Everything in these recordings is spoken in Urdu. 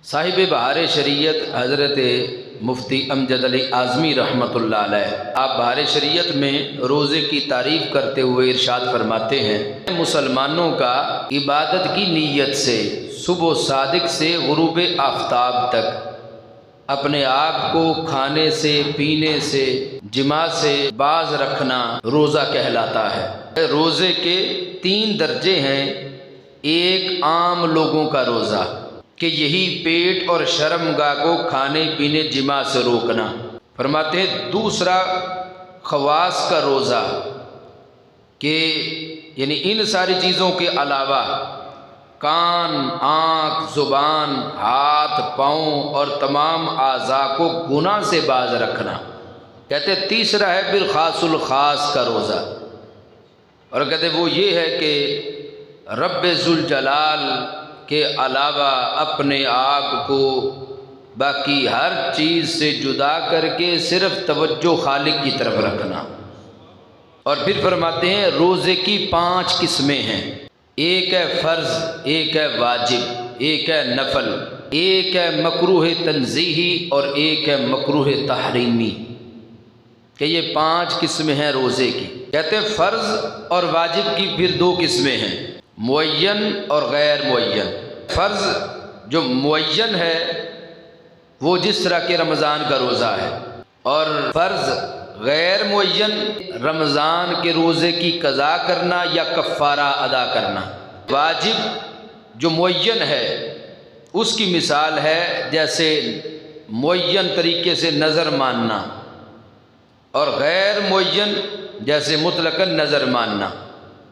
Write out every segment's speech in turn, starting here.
صاحب بہار شریعت حضرت مفتی امجد علی اعظمی رحمۃ اللہ علیہ، آپ بہار شریعت میں روزے کی تعریف کرتے ہوئے ارشاد فرماتے ہیں، مسلمانوں کا عبادت کی نیت سے صبح صادق سے غروب آفتاب تک اپنے آپ کو کھانے سے، پینے سے، جماع سے باز رکھنا روزہ کہلاتا ہے۔ روزے کے 3 درجے ہیں۔ ایک عام لوگوں کا روزہ کہ یہی پیٹ اور شرمگاہ کو کھانے پینے جماع سے روکنا۔ فرماتے ہیں دوسرا خواص کا روزہ کہ یعنی ان ساری چیزوں کے علاوہ کان، آنکھ، زبان، ہاتھ، پاؤں اور تمام اعضاء کو گناہ سے باز رکھنا۔ کہتے ہیں تیسرا ہے بالخاص الخاص کا روزہ، اور کہتے ہیں وہ یہ ہے کہ رب ذوالجلال کے علاوہ اپنے آپ کو باقی ہر چیز سے جدا کر کے صرف توجہ خالق کی طرف رکھنا۔ اور پھر فرماتے ہیں روزے کی 5 قسمیں ہیں۔ ایک ہے فرض، ایک ہے واجب، ایک ہے نفل، ایک ہے مکروہ تنزیہی اور ایک ہے مکروہ تحریمی، کہ یہ 5 قسمیں ہیں روزے کی۔ کہتے ہیں فرض اور واجب کی پھر 2 قسمیں ہیں، معین اور غیر معین۔ فرض جو معین ہے وہ جس طرح کہ رمضان کا روزہ ہے، اور فرض غیر معین رمضان کے روزے کی قضا کرنا یا کفارہ ادا کرنا۔ واجب جو معین ہے اس کی مثال ہے جیسے معین طریقے سے نظر ماننا، اور غیر معین جیسے مطلقاً نظر ماننا۔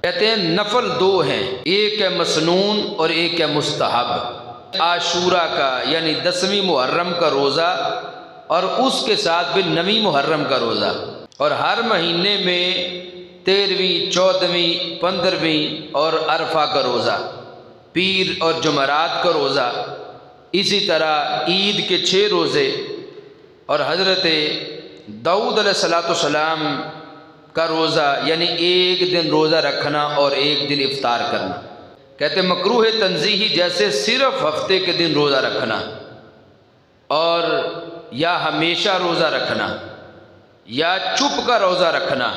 کہتے ہیں نفل 2 ہیں، ایک ہے مسنون اور ایک ہے مستحب۔ عاشورہ کا یعنی 10ویں محرم کا روزہ اور اس کے ساتھ بھی 9ویں محرم کا روزہ، اور ہر مہینے میں 13ویں، 14ویں، 15ویں اور عرفہ کا روزہ، پیر اور جمعرات کا روزہ، اسی طرح عید کے 6 روزے، اور حضرت داؤد علیہ السلام کا روزہ یعنی ایک دن روزہ رکھنا اور ایک دن افطار کرنا۔ کہتے ہیں مکروہ تنزیہی جیسے صرف ہفتے کے دن روزہ رکھنا، اور یا ہمیشہ روزہ رکھنا، یا چپ کا روزہ رکھنا،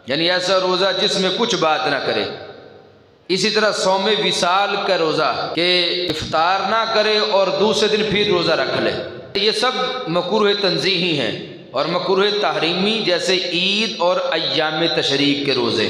یعنی ایسا روزہ جس میں کچھ بات نہ کرے۔ اسی طرح صوم وصال کا روزہ کہ افطار نہ کرے اور دوسرے دن پھر روزہ رکھ لے، یہ سب مکروہ تنزیہی ہیں۔ اور مکروہ تحریمی جیسے عید اور ایام تشریق کے روزے۔